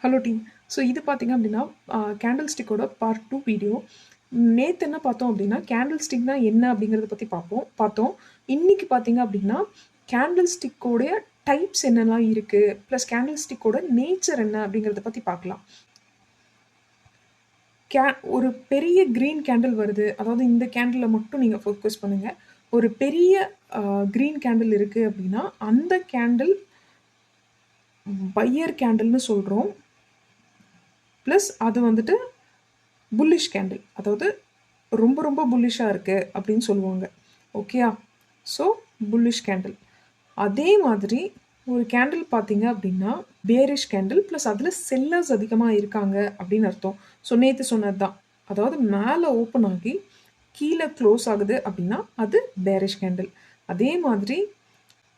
Hello team. So இது பார்த்தீங்க அப்படின்னா, கேண்டில் ஸ்டிக்கோட பார்ட் 2 வீடியோ. நேத்து என்ன பார்த்தோம் அப்படின்னா, கேண்டில் ஸ்டிக்னா என்ன அப்படிங்கிறத பத்தி பார்த்தோம். இன்னைக்கு பார்த்தீங்க அப்படின்னா, கேண்டில் ஸ்டிக்கோடைய டைப்ஸ் என்னலாம் இருக்கு, ப்ளஸ் கேண்டில் ஸ்டிக்கோட நேச்சர் என்ன அப்படிங்கிறத பத்தி பார்க்கலாம். ஒரு பெரிய கிரீன் கேண்டில் வருது. அதாவது இந்த கேண்டில மட்டும் நீங்க ஃபோக்கஸ் பண்ணுங்க. ஒரு பெரிய கிரீன் கேண்டில் இருக்கு அப்படின்னா, அந்த கேண்டில் பையர் கேண்டில்னு சொல்றோம். ப்ளஸ் அது வந்துட்டு புல்லிஷ் கேண்டில். அதாவது ரொம்ப ரொம்ப புல்லிஷாக இருக்குது அப்படின்னு சொல்லுவாங்க. ஓகேயா? So bullish candle. அதே மாதிரி ஒரு கேண்டில் பார்த்தீங்க அப்படின்னா பேரிஷ் கேண்டில் ப்ளஸ் அதில் செல்லர்ஸ் அதிகமாக இருக்காங்க அப்படின்னு அர்த்தம். ஸோ நேற்று சொன்னது தான். அதாவது மேலே ஓப்பன் ஆகி கீழே க்ளோஸ் ஆகுது அப்படின்னா அது பேரிஷ் கேண்டில். அதே மாதிரி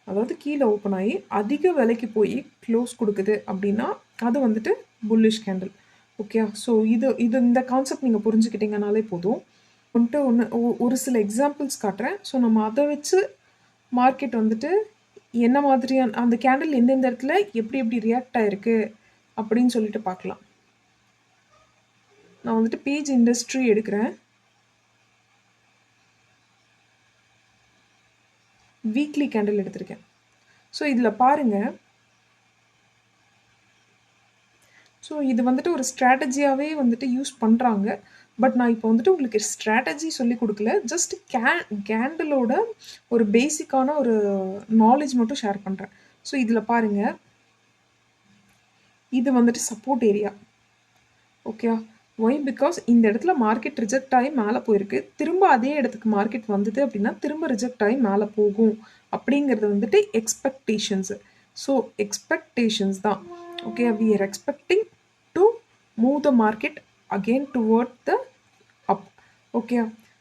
அதாவது கீழே ஓப்பன் ஆகி அதிக விலைக்கு போய் க்ளோஸ் கொடுக்குது அப்படின்னா அது வந்துட்டு புல்லிஷ் கேண்டில். ஓகே, ஸோ இது இது இந்த கான்செப்ட் நீங்கள் புரிஞ்சுக்கிட்டீங்கனாலே போதும். வந்துட்டு ஒரு சில எக்ஸாம்பிள்ஸ் காட்டுறேன். ஸோ நம்ம அதை வச்சு மார்க்கெட் வந்துட்டு என்ன மாதிரியான அந்த கேண்டில் எந்தெந்த இடத்துல எப்படி எப்படி ரியாக்ட் ஆயிருக்கு அப்படின்னு சொல்லிட்டு பார்க்கலாம். நான் வந்துட்டு பேஜ் இண்டஸ்ட்ரி எடுக்கிறேன். வீக்லி கேண்டில் எடுத்திருக்கேன். ஸோ இதில் பாருங்கள். ஸோ இது வந்துட்டு ஒரு ஸ்ட்ராட்டஜியாகவே வந்துட்டு யூஸ் பண்ணுறாங்க. பட் நான் இப்போ வந்துட்டு உங்களுக்கு ஸ்ட்ராட்டஜி சொல்லி கொடுக்கல. ஜஸ்ட் கேண்டிலோட ஒரு பேசிக்கான ஒரு நாலேஜ் மட்டும் ஷேர் பண்ணுறேன். ஸோ இதில் பாருங்கள், இது வந்துட்டு support area. Okay, why because இந்த இடத்துல மார்க்கெட் ரிஜெக்ட் ஆகி மேலே போயிருக்கு. திரும்ப அதே இடத்துக்கு மார்க்கெட் வந்தது அப்படின்னா திரும்ப ரிஜெக்ட் ஆகி மேலே போகும் அப்படிங்கிறது வந்துட்டு எக்ஸ்பெக்டேஷன்ஸு. ஸோ எக்ஸ்பெக்டேஷன்ஸ் தான். Okay, we are expecting to move the market again toward the up. Okay,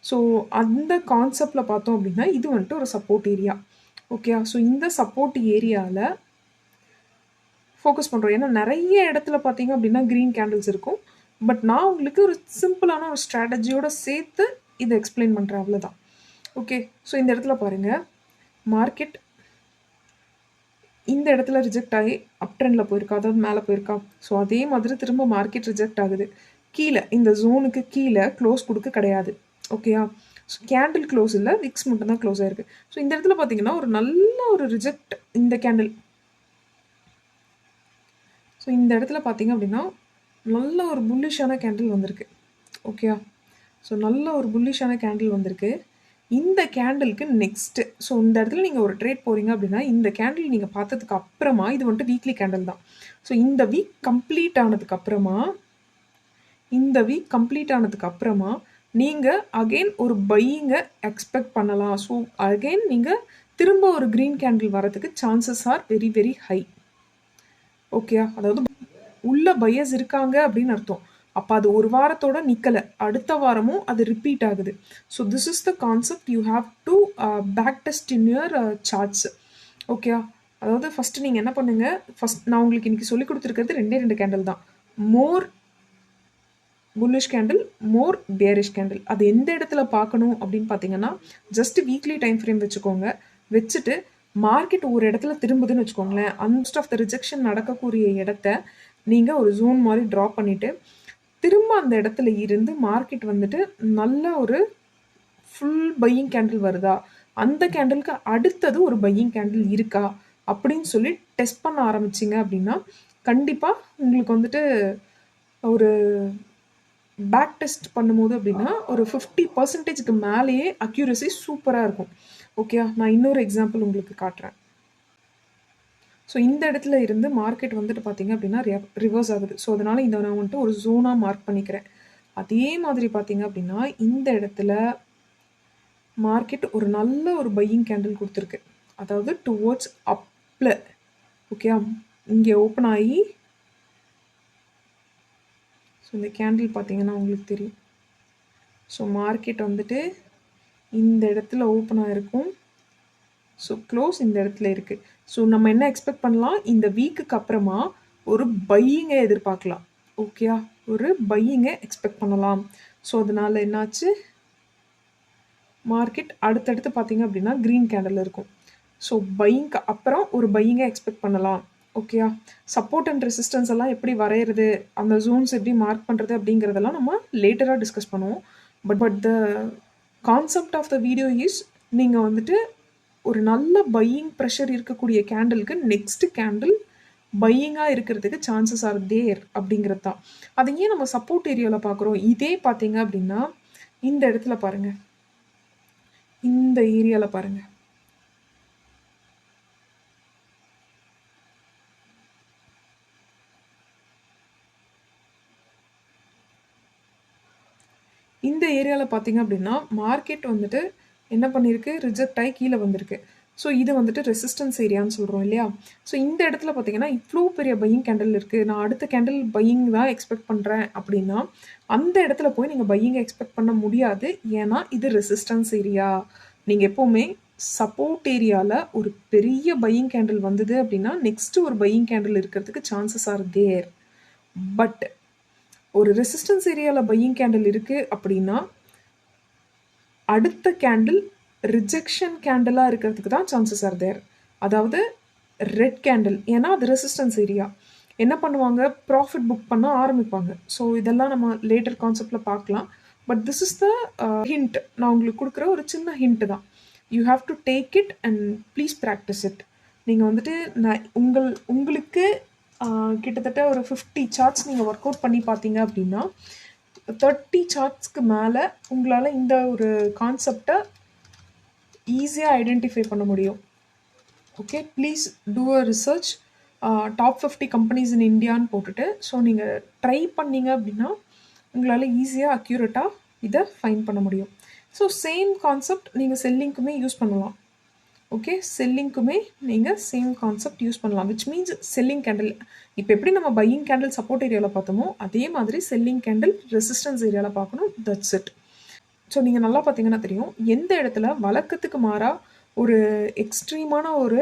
so அந்த கான்செப்டில் பார்த்தோம் அப்படின்னா இது வந்துட்டு ஒரு சப்போர்ட் ஏரியா. ஓகே, ஸோ இந்த சப்போர்ட் ஏரியாவில் ஃபோக்கஸ் பண்ணுறோம். ஏன்னா நிறைய இடத்துல பார்த்தீங்க அப்படின்னா க்ரீன் கேண்டில்ஸ் இருக்கும். பட் நான் உங்களுக்கு ஒரு சிம்பிளான ஒரு ஸ்ட்ராட்டஜியோடு சேர்த்து இதை எக்ஸ்பிளைன் பண்ணுறேன், அவ்வளோதான். ஓகே, ஸோ இந்த இடத்துல பாருங்கள், மார்க்கெட் இந்த இடத்துல ரிஜெக்ட் ஆகி அப் ட்ரெண்டில் போயிருக்கா, அதாவது மேலே போயிருக்கா. ஸோ அதே மாதிரி திரும்ப மார்க்கெட் ரிஜெக்ட் ஆகுது. கீழே இந்த ஜோனுக்கு கீழே க்ளோஸ் கொடுக்க கிடையாது. ஓகேயா? ஸோ கேண்டில் க்ளோஸ் இல்லை, விக்ஸ் மட்டும் தான் க்ளோஸ் ஆயிருக்கு. ஸோ இந்த இடத்துல பார்த்தீங்கன்னா ஒரு நல்ல ஒரு ரிஜெக்ட் இந்த கேண்டில். ஸோ இந்த இடத்துல பார்த்தீங்க அப்படின்னா நல்ல ஒரு புல்லிஷான கேண்டில் வந்திருக்கு. ஓகேயா? ஸோ நல்ல ஒரு புல்லிஷான கேண்டில் வந்திருக்கு. இந்த கேண்டிலுக்கு நெக்ஸ்ட்டு, ஸோ இந்த இடத்துல நீங்கள் ஒரு ட்ரேட் போகிறீங்க அப்படின்னா இந்த கேண்டில் நீங்கள் பார்த்ததுக்கு அப்புறமா இது வந்துட்டு வீக்லி கேண்டில் தான். ஸோ இந்த வீக் கம்ப்ளீட் ஆனதுக்கு அப்புறமா நீங்கள் அகெயின் ஒரு பையிங்கை எக்ஸ்பெக்ட் பண்ணலாம். ஸோ அகெயின் நீங்கள் திரும்ப ஒரு க்ரீன் கேண்டில் வரதுக்கு chances are very very high. Okay, அதாவது உள்ள பையர்ஸ் இருக்காங்க அப்படின்னு அர்த்தம். அப்போ அது ஒரு வாரத்தோட நிற்கலை, அடுத்த வாரமும் அது ரிப்பீட் ஆகுது. So this is the concept you have to back test in your charts. Okay, அதாவது ஃபஸ்ட்டு நீங்கள் என்ன பண்ணுங்கள், ஃபஸ்ட் நான் உங்களுக்கு இன்றைக்கி சொல்லி கொடுத்துருக்கிறது 2 கேண்டில் தான். மோர் புல்லிஷ் கேண்டில், மோர் பேரிஷ் கேண்டில். அது எந்த இடத்துல பார்க்கணும் அப்படின்னு பார்த்தீங்கன்னா ஜஸ்ட் வீக்லி டைம் ஃப்ரேம் வச்சுக்கோங்க. வச்சுட்டு மார்க்கெட் ஒரு இடத்துல திரும்புதுன்னு வச்சுக்கோங்களேன், மோஸ்ட் ஆஃப் த ரிஜெக்ஷன் நடக்கக்கூடிய இடத்த நீங்கள் ஒரு ஜோன் மாதிரி ட்ரா பண்ணிவிட்டு திரும்ப அந்த இடத்துல இருந்து மார்க்கெட் வந்துட்டு நல்ல ஒரு ஃபுல் பையிங் கேண்டில் வருதா, அந்த கேண்டிலுக்கு அடுத்தது ஒரு பையிங் கேண்டில் இருக்கா அப்படின்னு சொல்லி டெஸ்ட் பண்ண ஆரம்பிச்சிங்க அப்படின்னா கண்டிப்பாக உங்களுக்கு வந்துட்டு ஒரு பேக் டெஸ்ட் பண்ணும்போது அப்படின்னா ஒரு 50% மேலேயே அக்யூரசி சூப்பராக இருக்கும். ஓகே, நான் இன்னொரு எக்ஸாம்பிள் உங்களுக்கு காட்டுறேன். ஸோ இந்த இடத்துல இருந்து மார்க்கெட் வந்துட்டு பார்த்தீங்க அப்படின்னா ரிவர்ஸ் ஆகுது. ஸோ அதனால் இந்த நான் வந்துட்டு ஒரு ஜோனாக மார்க் பண்ணிக்கிறேன். அதே மாதிரி பார்த்தீங்க அப்படின்னா இந்த இடத்துல மார்க்கெட் ஒரு நல்ல ஒரு பையிங் கேண்டில் கொடுத்துருக்கு, அதாவது டுவோர்ட்ஸ் அப்பில். ஓகே, இங்கே ஓப்பன் ஆகி ஸோ இந்த கேண்டில் பார்த்தீங்கன்னா உங்களுக்கு தெரியும். ஸோ மார்க்கெட் வந்துட்டு இந்த இடத்துல ஓப்பன் ஆகிருக்கும். ஸோ க்ளோஸ் இந்த இடத்துல இருக்குது. ஸோ நம்ம என்ன எக்ஸ்பெக்ட் பண்ணலாம், இந்த வீக்குக்கு அப்புறமா ஒரு பையிங்கை எதிர்பார்க்கலாம். ஓகே, ஒரு பையிங்கை எக்ஸ்பெக்ட் பண்ணலாம். ஸோ அதனால் என்னாச்சு, மார்க்கெட் அடுத்தடுத்து பார்த்தீங்க அப்படின்னா க்ரீன் கேண்டில் இருக்கும். ஸோ பையிங்க்கு அப்புறம் ஒரு பையிங்கை எக்ஸ்பெக்ட் பண்ணலாம் ஓகேயா? சப்போர்ட் அண்ட் ரெசிஸ்டன்ஸ் எல்லாம் எப்படி வரையறது, அந்த ஜோன்ஸ் எப்படி மார்க் பண்ணுறது அப்படிங்கிறதெல்லாம் நம்ம லேட்டராக டிஸ்கஸ் பண்ணுவோம். But the concept of the video is, நீங்கள் வந்துட்டு ஒரு நல்ல பையிங் ப்ரெஷர் இருக்கக்கூடிய கேண்டிலுக்கு நெக்ஸ்ட் கேண்டில் பையிங்காக இருக்கிறதுக்கு சான்சஸ் ஆர் தேர் அப்படிங்கிறது தான். அதை ஏன் நம்ம சப்போர்ட் ஏரியாவில் பார்க்குறோம்? இதே பார்த்தீங்க அப்படின்னா இந்த இடத்துல பாருங்கள், இந்த ஏரியாவில் பாருங்கள், இந்த ஏரியாவில் பார்த்தீங்க அப்படின்னா மார்க்கெட் வந்துட்டு என்ன பண்ணியிருக்கு, ரிஜெக்ட் ஆகி கீழே வந்திருக்கு. ஸோ இது வந்துட்டு ரெசிஸ்டன்ஸ் ஏரியான்னு சொல்கிறோம் இல்லையா? ஸோ இந்த இடத்துல பார்த்தீங்கன்னா இவ்வளோ பெரிய பையிங் கேண்டில் இருக்குது, நான் அடுத்த கேண்டில் பையிங் தான் எக்ஸ்பெக்ட் பண்ணுறேன் அப்படின்னா அந்த இடத்துல போய் நீங்கள் பையிங்கை எக்ஸ்பெக்ட் பண்ண முடியாது. ஏன்னா இது ரெசிஸ்டன்ஸ் ஏரியா. நீங்கள் எப்போவுமே சப்போர்ட் ஏரியாவில் ஒரு பெரிய பையிங் கேண்டில் வந்தது அப்படின்னா நெக்ஸ்ட்டு ஒரு பையிங் கேண்டில் இருக்கிறதுக்கு சான்சஸ் ஆர் தேர். பட் ஒரு ரெசிஸ்டன்ஸ் ஏரியாவில் பையிங் கேண்டில் இருக்குது அப்படின்னா அடுத்த கேண்டில் ரிஜெக்ஷன் கேண்டிலாக இருக்கிறதுக்கு தான் சான்சஸ் ஆர் தேர். அதாவது ரெட் கேண்டில், ஏன்னா அது ரெசிஸ்டன்ஸ் ஏரியா. என்ன பண்ணுவாங்க, ப்ராஃபிட் புக் பண்ண ஆரம்பிப்பாங்க. ஸோ இதெல்லாம் நம்ம லேட்டர் கான்செப்டில் பார்க்கலாம். But this is the hint. நான் உங்களுக்கு கொடுக்குற ஒரு சின்ன ஹிண்ட் தான். You have to take it and please practice it. நீங்கள் வந்துட்டு நான் உங்களுக்கு கிட்டத்தட்ட ஒரு 50 சார்ட்ஸ் நீங்கள் ஒர்க் அவுட் பண்ணி பார்த்தீங்க அப்படின்னா 30 சார்ட்ஸ்க்கு மேலே உங்களால் இந்த ஒரு கான்செப்டை ஈஸியாக ஐடென்டிஃபை பண்ண முடியும். Okay, please do a research. Top 50 companies in இந்தியான்னு போட்டுட்டு ஸோ நீங்கள் ட்ரை பண்ணீங்க அப்படின்னா உங்களால் ஈஸியாக அக்யூரேட்டாக இதை ஃபைண்ட் பண்ண முடியும். ஸோ சேம் கான்செப்ட் நீங்கள் செல்லிங்க்குமே யூஸ் பண்ணலாம். ஓகே, செல்லிங்க்குமே நீங்கள் சேம் கான்செப்ட் யூஸ் பண்ணலாம். விச் மீன்ஸ் செல்லிங் கேண்டில் இப்போ எப்படி நம்ம பையிங் கேண்டில் சப்போர்ட் ஏரியாவில் பார்த்தோமோ அதே மாதிரி செல்லிங் கேண்டில் ரெசிஸ்டன்ஸ் ஏரியாவில் பார்க்கணும். That's it. ஸோ நீங்கள் நல்லா பார்த்தீங்கன்னா தெரியும் எந்த இடத்துல வழக்கத்துக்கு மாறாக ஒரு எக்ஸ்ட்ரீமான ஒரு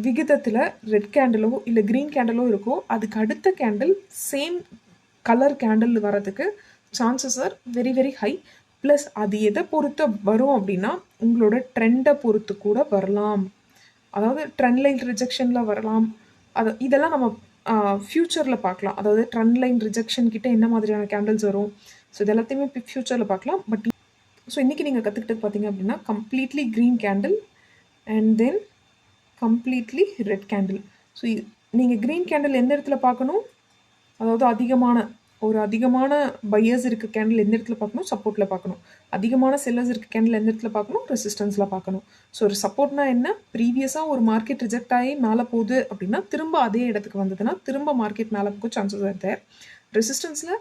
விகிதத்தில் ரெட் கேண்டிலோ இல்லை க்ரீன் கேண்டிலோ இருக்கோ அதுக்கு அடுத்த கேண்டில் சேம் கலர் கேண்டில் வரதுக்கு chances are very very high. Plus அது எதை பொறுத்து வரும் அப்படின்னா உங்களோட ட்ரெண்டை பொறுத்து கூட வரலாம். அதாவது ட்ரெண்ட் லைன் ரிஜெக்ஷனில் வரலாம். இதெல்லாம் நம்ம ஃப்யூச்சரில் பார்க்கலாம். அதாவது ட்ரெண்ட் லைன் ரிஜெக்ஷன் கிட்ட என்ன மாதிரியான கேண்டில்ஸ் வரும், ஸோ இது எல்லாத்தையுமே இப்போ ஃப்யூச்சரில் பார்க்கலாம். பட் ஸோ இன்றைக்கி நீங்கள் கற்றுக்கிட்டது பார்த்தீங்க அப்படின்னா completely green candle and then completely red candle. So நீங்கள் க்ரீன் கேண்டில் எந்த இடத்துல பார்க்கணும், அதாவது அதிகமான பையர்ஸ் இருக்க கேண்டில் எந்த இடத்துல பார்க்கணும், சப்போர்ட்டில் பார்க்கணும். அதிகமான செல்லர்ஸ் இருக்க கேண்டில் எந்த இடத்துல பார்க்கணும், ரெசிஸ்டன்ஸில் பார்க்கணும். ஸோ ஒரு சப்போர்ட்னா என்ன, ப்ரீவியஸாக ஒரு மார்க்கெட் ரிஜெக்ட் ஆகி மேலே போகுது அப்படின்னா திரும்ப அதே இடத்துக்கு வந்ததுன்னா திரும்ப மார்க்கெட் மேலே போக சான்சஸ் இருக்குது. ரெசிஸ்டன்ஸில்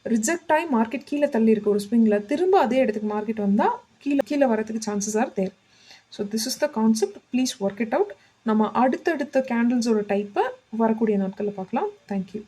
ரிஜெக்ட் ஆகி மார்க்கெட் கீழே தள்ளி இருக்க ஒரு ஸ்விங்கில் திரும்ப அதே இடத்துக்கு மார்க்கெட் வந்தால் கீழே வரதுக்கு chances are there. So this is the concept. Please work it out. நம்ம அடுத்தடுத்த கேண்டில்ஸோட டைப்பை வரக்கூடிய நாட்களில் பார்க்கலாம். தேங்க்யூ.